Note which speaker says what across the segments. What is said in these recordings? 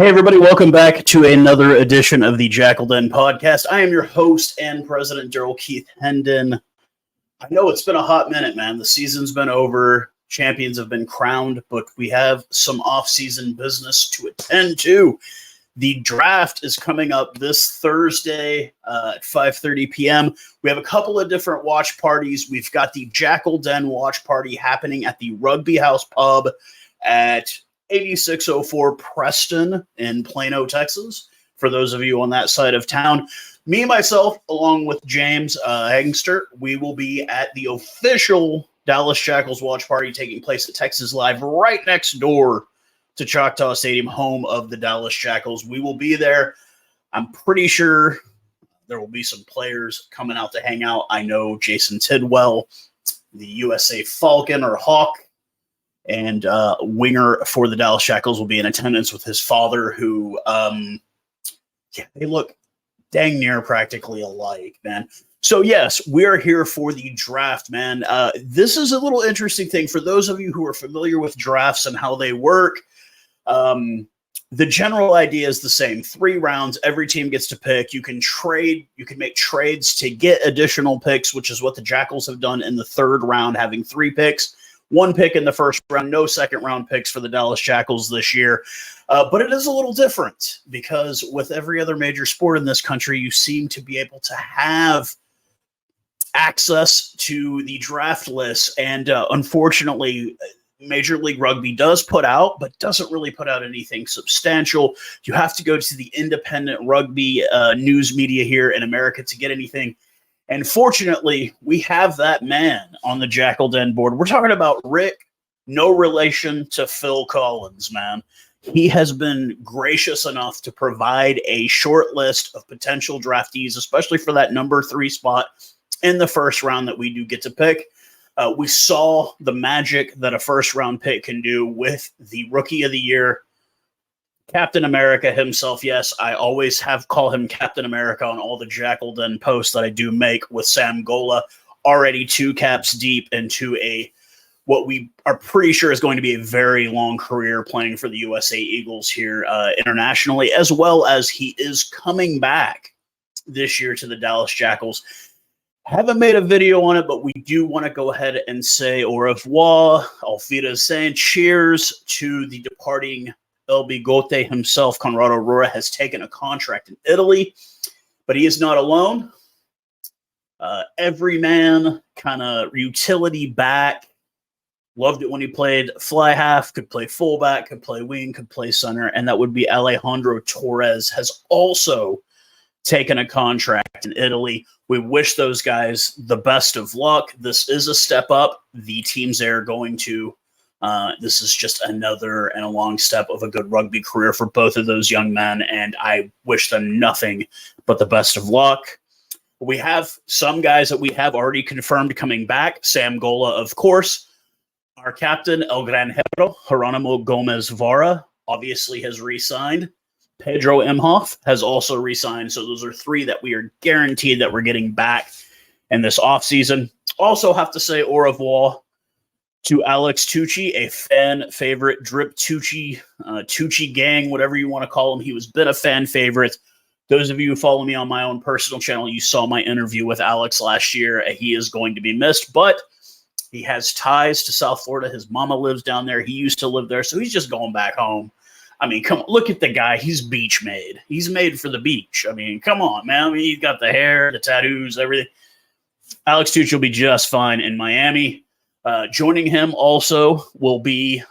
Speaker 1: Hey, everybody, welcome back to another edition of the Jakl podcast. I am your host and president, Darrel Keith Hendon. I know it's been a hot minute, man. The season's been over. Champions have been crowned, but we have some off-season business to attend to. The draft is coming up this Thursday at 5:30 p.m. We have a couple of different watch parties. We've got the Jakl Den watch party happening at the Rugby House Pub at 8604 Preston in Plano, Texas, for those of you on that side of town. Me, myself, along with James Hagster, we will be at the official Dallas Jackals watch party taking place at Texas Live right next door to Choctaw Stadium, home of the Dallas Jackals. We will be there. I'm pretty sure there will be some players coming out to hang out. I know Jason Tidwell, the USA Falcon or Hawk, and winger for the Dallas Jackals will be in attendance with his father, who, they look dang near practically alike, man. So, yes, we're here for the draft, man. This is a little interesting thing. For those of you who are familiar with drafts and how they work, the general idea is the same. 3 rounds, every team gets to pick. You can trade. You can make trades to get additional picks, which is what the Jackals have done in the 3rd round, having 3 picks. 1 pick in the 1st round, no 2nd-round picks for the Dallas Jackals this year. But it is a little different because with every other major sport in this country, you seem to be able to have access to the draft list. And unfortunately, Major League Rugby does put out, but doesn't really put out anything substantial. You have to go to the independent rugby news media here in America to get anything. And fortunately, we have that man on the Jakl Den board. We're talking about Rick, no relation to Phil Collins, man. He has been gracious enough to provide a short list of potential draftees, especially for that number 3 spot in the 1st round that we do get to pick. We saw the magic that a 1st-round pick can do with the Rookie of the Year, Captain America himself. Yes, I always call him Captain America on all the Jakl Den posts that I do make with Sam Gola, already 2 caps deep into what we are pretty sure is going to be a very long career playing for the USA Eagles here internationally, as well as he is coming back this year to the Dallas Jackals. Haven't made a video on it, but we do want to go ahead and say au revoir, auf Wiedersehen, cheers to the departing El Bigote himself. Conrad Aurora has taken a contract in Italy, but he is not alone. Every man, kind of utility back. Loved it when he played fly half, could play fullback, could play wing, could play center, and that would be Alejandro Torres, has also taken a contract in Italy. We wish those guys the best of luck. This is a step up. The teams they are going to this is just another and a long step of a good rugby career for both of those young men, and I wish them nothing but the best of luck. We have some guys that we have already confirmed coming back. Sam Gola, of course. Our captain, El Granjero, Geronimo Gomez Vara, obviously has re-signed. Pedro Imhoff has also re-signed, so those are 3 that we are guaranteed that we're getting back in this offseason. Also have to say au revoir to Alex Tucci, a fan favorite, Drip Tucci, Tucci gang, whatever you want to call him. He was been a fan favorite. Those of you who follow me on my own personal channel, you saw my interview with Alex last year. He is going to be missed, but he has ties to South Florida. His mama lives down there. He used to live there, so he's just going back home. I mean, come on, look at the guy. He's beach made. He's made for the beach. I mean, come on, man. I mean, he's got the hair, the tattoos, everything. Alex Tucci will be just fine in Miami. Joining him also will be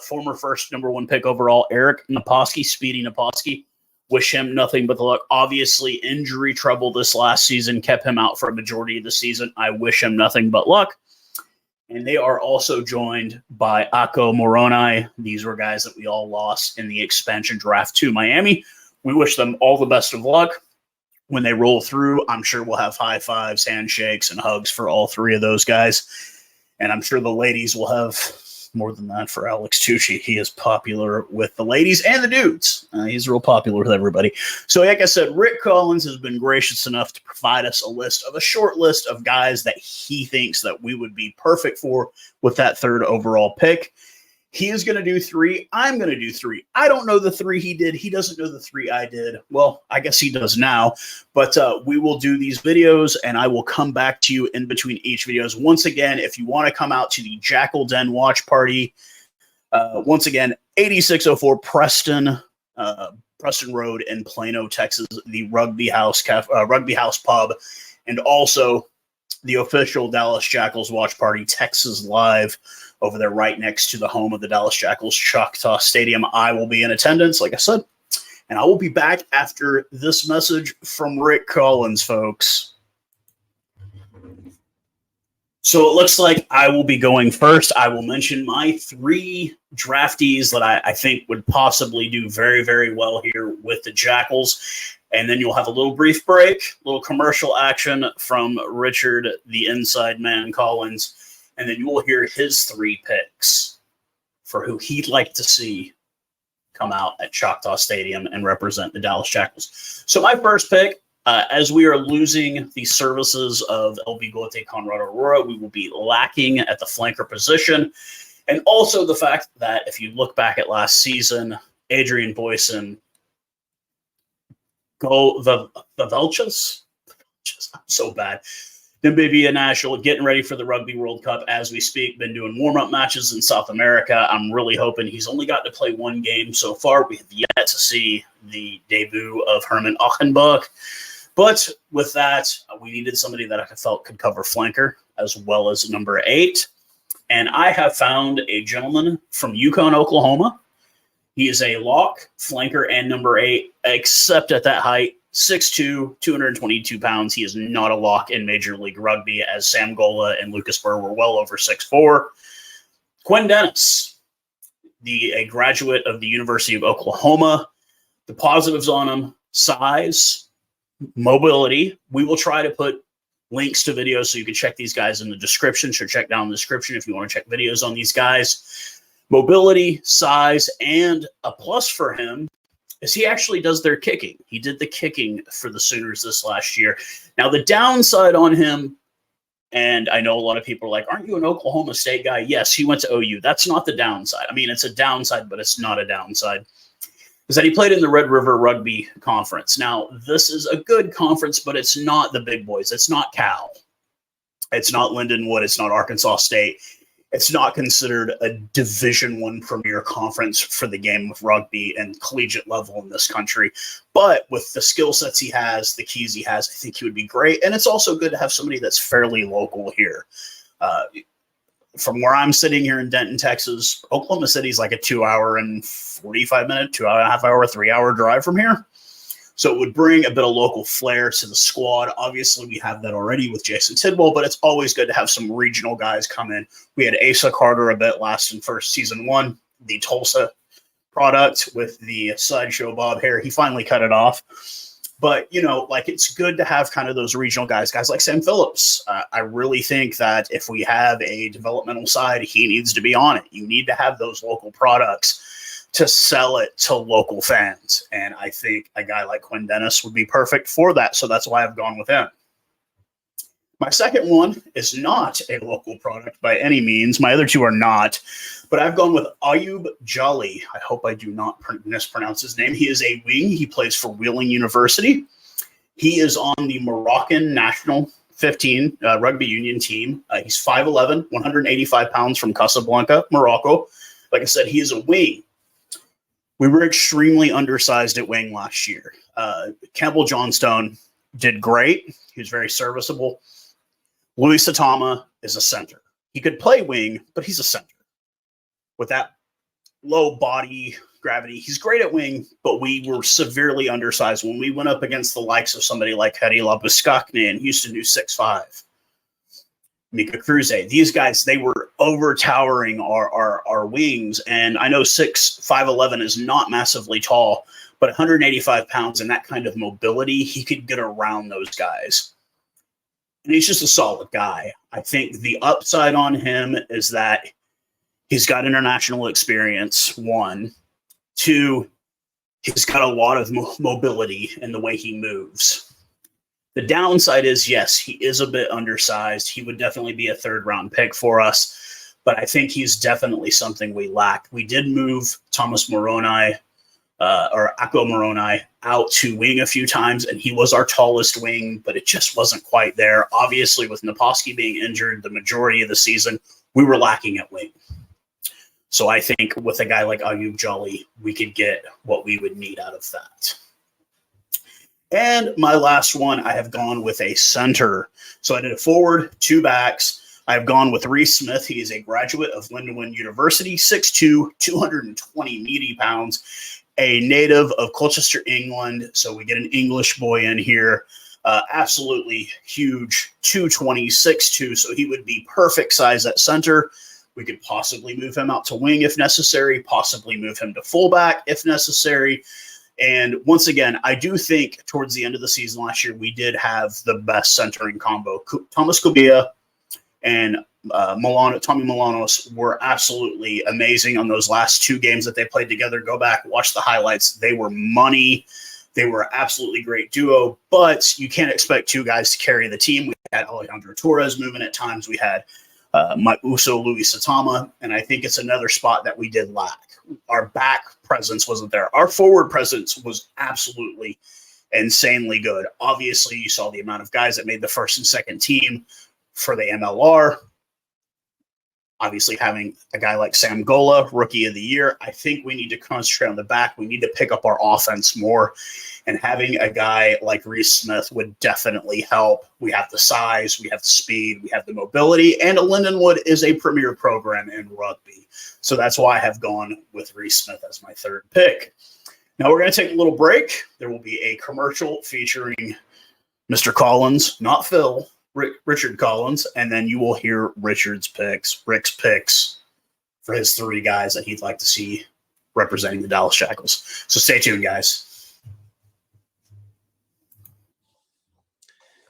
Speaker 1: former first number 1 pick overall, Eric Naposki, Speedy Naposki. Wish him nothing but the luck. Obviously, injury trouble this last season kept him out for a majority of the season. I wish him nothing but luck. And they are also joined by Ako Moroni. These were guys that we all lost in the expansion draft to Miami. We wish them all the best of luck. When they roll through, I'm sure we'll have high fives, handshakes, and hugs for all 3 of those guys. And I'm sure the ladies will have more than that for Alex Tucci. He is popular with the ladies and the dudes. He's real popular with everybody. So like I said, Rick Collins has been gracious enough to provide us a short list of guys that he thinks that we would be perfect for with that 3rd overall pick. He is going to do 3. I'm going to do 3. I don't know the 3 he did. He doesn't know the 3 I did. Well, I guess he does now. But we will do these videos, and I will come back to you in between each videos. Once again, if you want to come out to the Jakl Den watch party, once again, 8604 Preston Road in Plano, Texas, the Rugby House Pub, and also the official Dallas Jackals watch party, Texas Live, over there right next to the home of the Dallas Jackals, Choctaw Stadium. I will be in attendance, like I said, and I will be back after this message from Rick Collins, folks. So it looks like I will be going first. I will mention my 3 draftees that I think would possibly do very, very well here with the Jackals. And then you'll have a little brief break, a little commercial action from Richard, the inside man, Collins. And then you will hear his 3 picks for who he'd like to see come out at Choctaw Stadium and represent the Dallas Jackals. So my first pick, as we are losing the services of LV Gote Conrad Aurora, we will be lacking at the flanker position. And also the fact that if you look back at last season, Adrian Boyson, the Velchas? I'm so bad. Namibia National, getting ready for the Rugby World Cup as we speak. Been doing warm-up matches in South America. I'm really hoping he's only got to play 1 game so far. We have yet to see the debut of Herman Achenbach. But with that, we needed somebody that I felt could cover flanker as well as number 8. And I have found a gentleman from Yukon, Oklahoma. He is a lock, flanker, and number 8, except at that height. 6'2", 222 pounds. He is not a lock in Major League Rugby, as Sam Gola and Lucas Burr were well over 6'4". Quinn Dennis, a graduate of the University of Oklahoma. The positives on him: size, mobility. We will try to put links to videos so you can check these guys in the description. So check down the description if you want to check videos on these guys. Mobility, size, and a plus for him is he actually does their kicking. He did the kicking for the Sooners this last year. Now, the downside on him, and I know a lot of people are like, aren't you an Oklahoma State guy? Yes, he went to OU. That's not the downside. I mean, it's a downside, but it's not a downside. Is that he played in the Red River Rugby Conference. Now, this is a good conference, but it's not the big boys. It's not Cal. It's not Lindenwood. It's not Arkansas State. It's not considered a Division I premier conference for the game of rugby and collegiate level in this country. But with the skill sets he has, the keys he has, I think he would be great. And it's also good to have somebody that's fairly local here. From where I'm sitting here in Denton, Texas, Oklahoma City is like a 2 hour and 45 minute, 2.5 hour, 3 hour drive from here. So it would bring a bit of local flair to the squad. Obviously, we have that already with Jason Tidwell, but it's always good to have some regional guys come in. We had Asa Carter a bit last in first season 1, the Tulsa product with the sideshow bob hair. He finally cut it off. But, you know, like, it's good to have kind of those regional guys like Sam Phillips. I really think that if we have a developmental side, he needs to be on it. You need to have those local products to sell it to local fans. And I think a guy like Quinn Dennis would be perfect for that. So that's why I've gone with him. My second one is not a local product by any means. My other 2 are not. But I've gone with Ayub Jali. I hope I do not mispronounce his name. He is a wing. He plays for Wheeling University. He is on the Moroccan National 15 rugby union team. He's 5'11", 185 pounds, from Casablanca, Morocco. Like I said, he is a wing. We were extremely undersized at wing last year. Campbell Johnstone did great. He was very serviceable. Louis Satama is a center. He could play wing, but he's a center. With that low body gravity, he's great at wing, but we were severely undersized when we went up against the likes of somebody like Hedy Labuskakne and Houston, who's 6'5". Mika Cruze. These guys, they were over-towering our wings. And I know 5'11" is not massively tall, but 185 pounds and that kind of mobility, he could get around those guys. And he's just a solid guy. I think the upside on him is that he's got international experience, 1. 2, he's got a lot of mobility in the way he moves. The downside is, yes, he is a bit undersized. He would definitely be a 3rd-round pick for us. but I think he's definitely something we lack. We did move Thomas Moroni or Akko Moroni out to wing a few times, and he was our tallest wing, but it just wasn't quite there. Obviously, with Naposki being injured the majority of the season, we were lacking at wing. So I think with a guy like Ayub Jolly, we could get what we would need out of that. And my last one, I have gone with a center. So I did a forward, 2 backs. I've gone with Reese Smith. He is a graduate of Lindenwood University, 6'2", 220 meaty pounds, a native of Colchester, England. So we get an English boy in here. Absolutely huge, 220, 6'2". So he would be perfect size at center. We could possibly move him out to wing if necessary, possibly move him to fullback if necessary. And once again, I do think towards the end of the season last year, we did have the best centering combo. Thomas Kubia and Tommy Milanos were absolutely amazing on those last 2 games that they played together. Go back, watch the highlights. They were money. They were an absolutely great duo, but you can't expect 2 guys to carry the team. We had Alejandro Torres moving at times. We had Mike Uso, Louis Satama, and I think it's another spot that we did lack. Our back presence wasn't there. Our forward presence was absolutely insanely good. Obviously, you saw the amount of guys that made the first and second team for the MLR. Obviously, having a guy like Sam Gola, Rookie of the Year, I think we need to concentrate on the back. We need to pick up our offense more. And having a guy like Reese Smith would definitely help. We have the size, we have the speed, we have the mobility, and Lindenwood is a premier program in rugby. So that's why I have gone with Reese Smith as my 3rd pick. Now we're going to take a little break. There will be a commercial featuring Mr. Collins, not Phil, Richard Collins, and then you will hear Rick's picks for his 3 guys that he'd like to see representing the Dallas Jackals. So stay tuned, guys.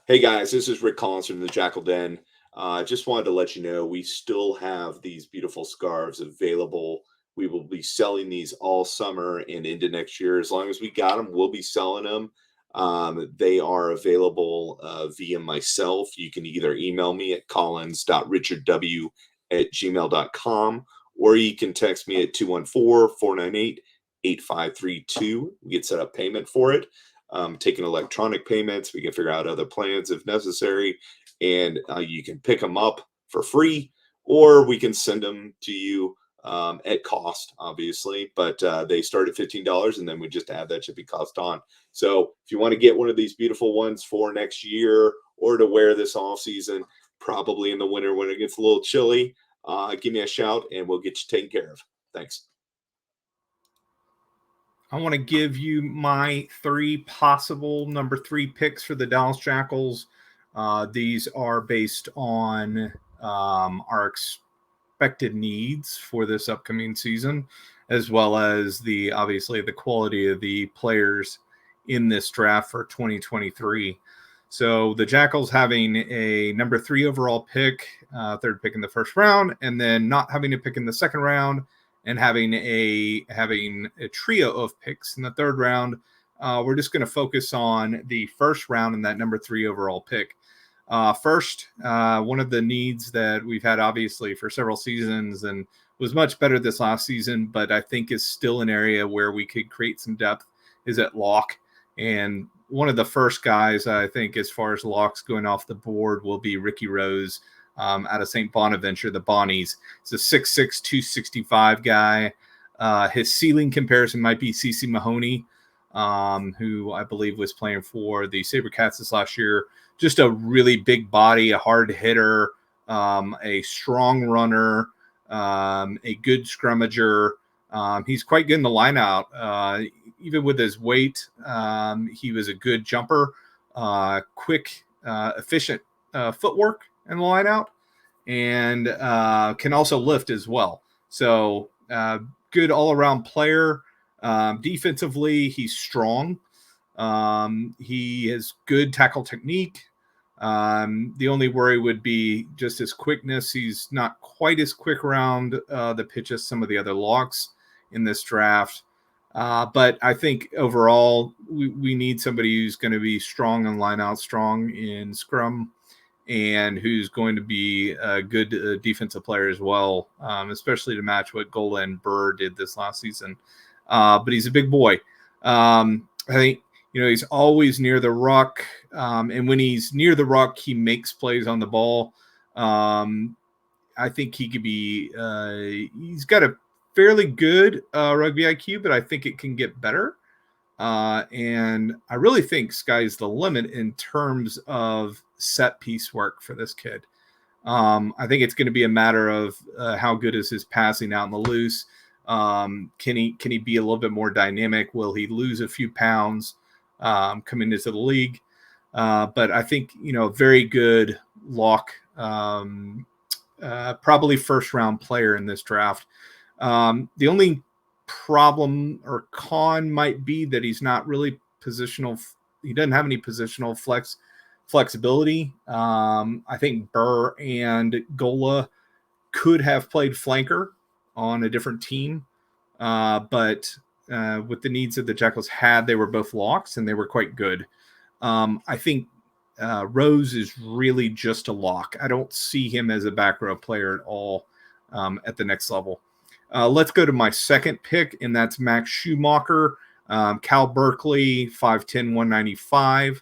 Speaker 2: Hey guys, this is Rick Collins from the Jakl Den. Just wanted to let you know we still have these beautiful scarves available. We will be selling these all summer and into next year. As long as we got them, we'll be selling them. They are available via myself. You can either email me at collins.richardw@gmail.com, or you can text me at 214-498-8532. We get set up payment for it. Taking electronic payments. We can figure out other plans if necessary, and you can pick them up for free, or we can send them to you at cost, obviously, but they start at $15, and then we just add that shipping cost on. So if you want to get one of these beautiful ones for next year or to wear this off season, probably in the winter when it gets a little chilly, give me a shout and we'll get you taken care of. Thanks.
Speaker 3: I want to give you my 3 possible number 3 picks for the Dallas Jackals. These are based on our expected needs for this upcoming season, as well as obviously the quality of the players in this draft for 2023. So the Jackals having a number 3 overall pick, 3rd pick in the 1st round, and then not having a pick in the 2nd round, and having a trio of picks in the 3rd round. We're just going to focus on the 1st round and that number 3 overall pick. First, one of the needs that we've had obviously for several seasons and was much better this last season, but I think is still an area where we could create some depth is at lock. And one of the first guys I think as far as locks going off the board will be Ricky Rose, out of St. Bonaventure, the Bonnies. He's a 6'6", 265 guy. His ceiling comparison might be CeCe Mahoney, who I believe was playing for the Sabercats this last year. Just a really big body, a hard hitter, a strong runner, a good scrummager. He's quite good in the line-out. Even with his weight, he was a good jumper, quick, efficient footwork in the line-out, and can also lift as well. So good all-around player. Defensively, he's strong. He has good tackle technique. The only worry would be just his quickness. He's not quite as quick around the pitch as some of the other locks in this draft. But I think overall we need somebody who's going to be strong on line out, strong in scrum, and who's going to be a good defensive player as well, especially to match what Gola and Burr did this last season. But he's a big boy. I think, he's always near the ruck, and when he's near the ruck, he makes plays on the ball. I think he could be he's got a fairly good rugby IQ, but I think it can get better. And I really think sky's the limit in terms of set piece work for this kid. I think it's going to be a matter of how good is his passing out in the loose. Can he be a little bit more dynamic? Will he lose a few pounds coming into the league? But I think, very good lock, probably first round player in this draft. The only problem or con might be that he's not really positional. He doesn't have any positional flexibility. I think Burr and Gola could have played flanker on a different team. But with the needs that the Jackals had, they were both locks and they were quite good. I think Rose is really just a lock. I don't see him as a back row player at all at the next level. Let's go to my second pick, and that's Max Schumacher, Cal Berkeley, 5'10", 195.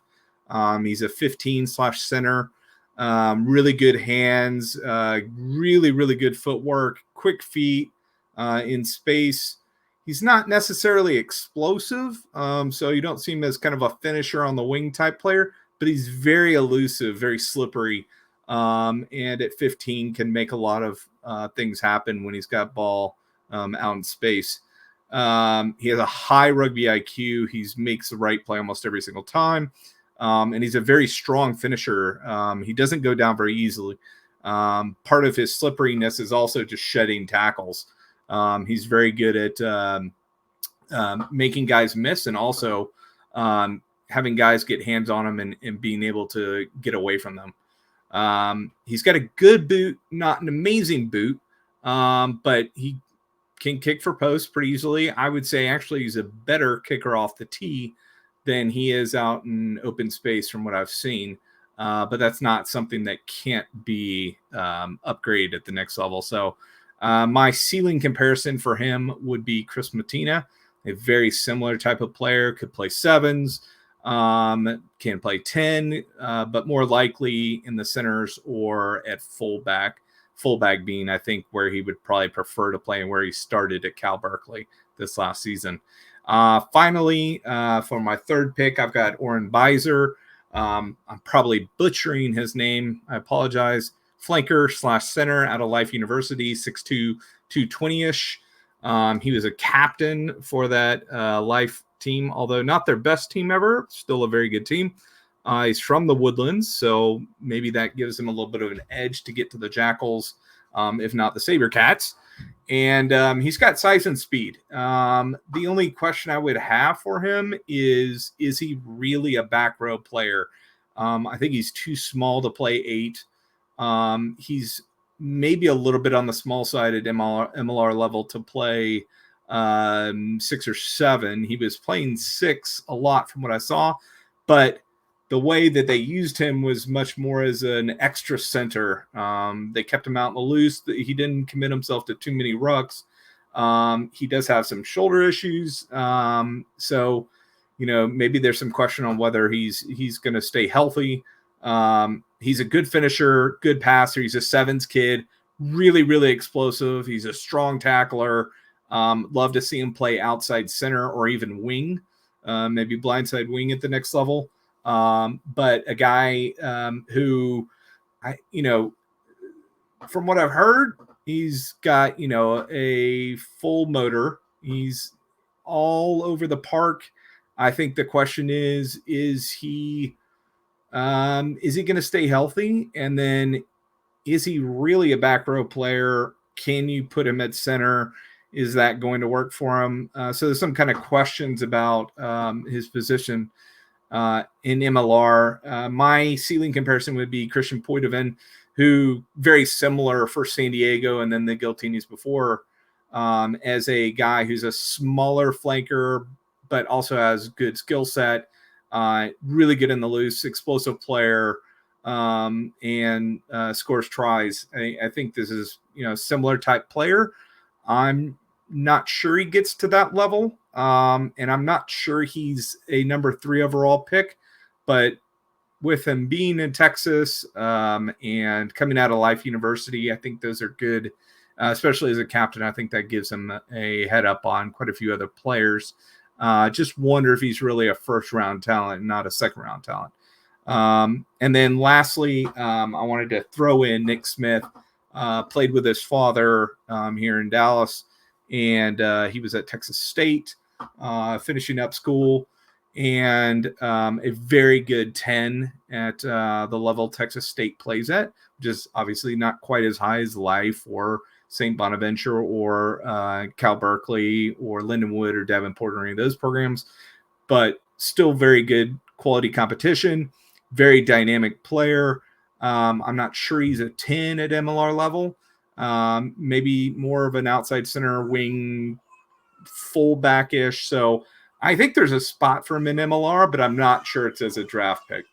Speaker 3: He's a 15/center. Really good hands, really, really good footwork, quick feet in space. He's not necessarily explosive, so you don't see him as kind of a finisher on the wing type player, but he's very elusive, very slippery, and at 15 can make a lot of things happen when he's got ball out in space. He has a high rugby IQ. He makes the right play almost every single time, and he's a very strong finisher. He doesn't go down very easily. Part of his slipperiness is also just shedding tackles. He's very good at making guys miss and also having guys get hands on him and being able to get away from them. He's got a good boot, not an amazing boot, but he can kick for post pretty easily. I would say actually he's a better kicker off the tee than he is out in open space from what I've seen. But that's not something that can't be upgraded at the next level. So my ceiling comparison for him would be Chris Matina, a very similar type of player, could play sevens, can play 10, but more likely in the centers or at fullback being, I think, where he would probably prefer to play and where he started at Cal Berkeley this last season. Finally, for my third pick, I've got Oren Beiser. I'm probably butchering his name. I apologize. Flanker/center out of Life University, 6'2", 220-ish. He was a captain for that Life team, although not their best team ever. Still a very good team. He's from the Woodlands, so maybe that gives him a little bit of an edge to get to the Jackals, if not the Sabercats. And he's got size and speed. The only question I would have for him is he really a back row player? I think he's too small to play 8. He's maybe a little bit on the small side at MLR level to play 6 or 7. He was playing 6 a lot from what I saw, but the way that they used him was much more as an extra center. They kept him out in the loose. He didn't commit himself to too many rucks. He does have some shoulder issues. So, maybe there's some question on whether he's going to stay healthy. He's a good finisher, good passer. He's a sevens kid, really, really explosive. He's a strong tackler. Love to see him play outside center or even wing, maybe blindside wing at the next level. But a guy who, from what I've heard, he's got, a full motor. He's all over the park. I think the question is he going to stay healthy? And then is he really a back row player? Can you put him at center? Is that going to work for him? So there's some kind of questions about his position in MLR. My ceiling comparison would be Christian Poitevin, who very similar for San Diego and then the Giltinis before, as a guy who's a smaller flanker, but also has good skill set, really good in the loose, explosive player, and scores tries. I think this is, similar type player. I'm not sure he gets to that level. And I'm not sure he's a number 3 overall pick, but with him being in Texas and coming out of Life University, I think those are good, especially as a captain. I think that gives him a head up on quite a few other players. Just wonder if he's really a first-round talent, not a second-round talent. And then lastly, I wanted to throw in Nick Smith, played with his father here in Dallas, and he was at Texas State finishing up school. And a very good 10 at the level Texas State plays at, which is obviously not quite as high as Life or St. Bonaventure or Cal Berkeley or Lindenwood or Davenport or any of those programs, but still very good quality competition, very dynamic player. I'm not sure he's a 10 at MLR level, maybe more of an outside center wing fullback-ish. So I think there's a spot for him in MLR, but I'm not sure it's as a draft pick.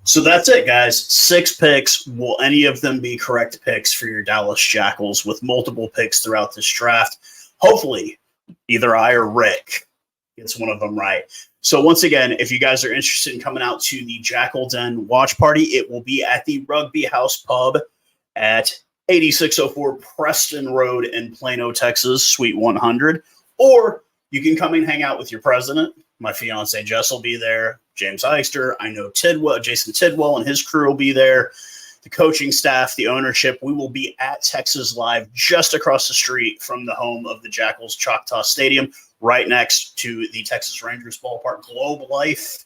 Speaker 1: So that's it, guys. 6 picks. Will any of them be correct picks for your Dallas Jackals with multiple picks throughout this draft? Hopefully, either I or Rick gets one of them right. So once again, if you guys are interested in coming out to the Jakl Den watch party, it will be at the Rugby House Pub at 8604 Preston Road in Plano, Texas, Suite 100. Or you can come and hang out with your president. My fiance Jess will be there. James Eister. I know Jason Tidwell and his crew will be there. The coaching staff, the ownership. We will be at Texas Live just across the street from the home of the Jackals Choctaw Stadium, right next to the Texas Rangers ballpark, Globe Life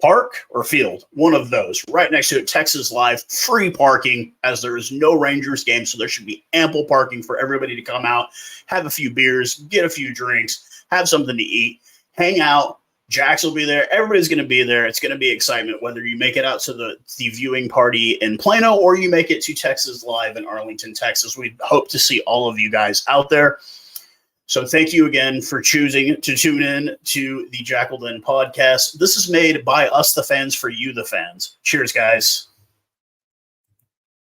Speaker 1: Park or Field, one of those, right next to it. Texas Live, free parking, as there is no Rangers game, so there should be ample parking for everybody to come out, have a few beers, get a few drinks, have something to eat, hang out. Jax will be there. Everybody's going to be there. It's going to be excitement, whether you make it out to the viewing party in Plano or you make it to Texas Live in Arlington, Texas. We hope to see all of you guys out there. So thank you again for choosing to tune in to the Jakl Den podcast. This is made by us, the fans, for you, the fans. Cheers, guys.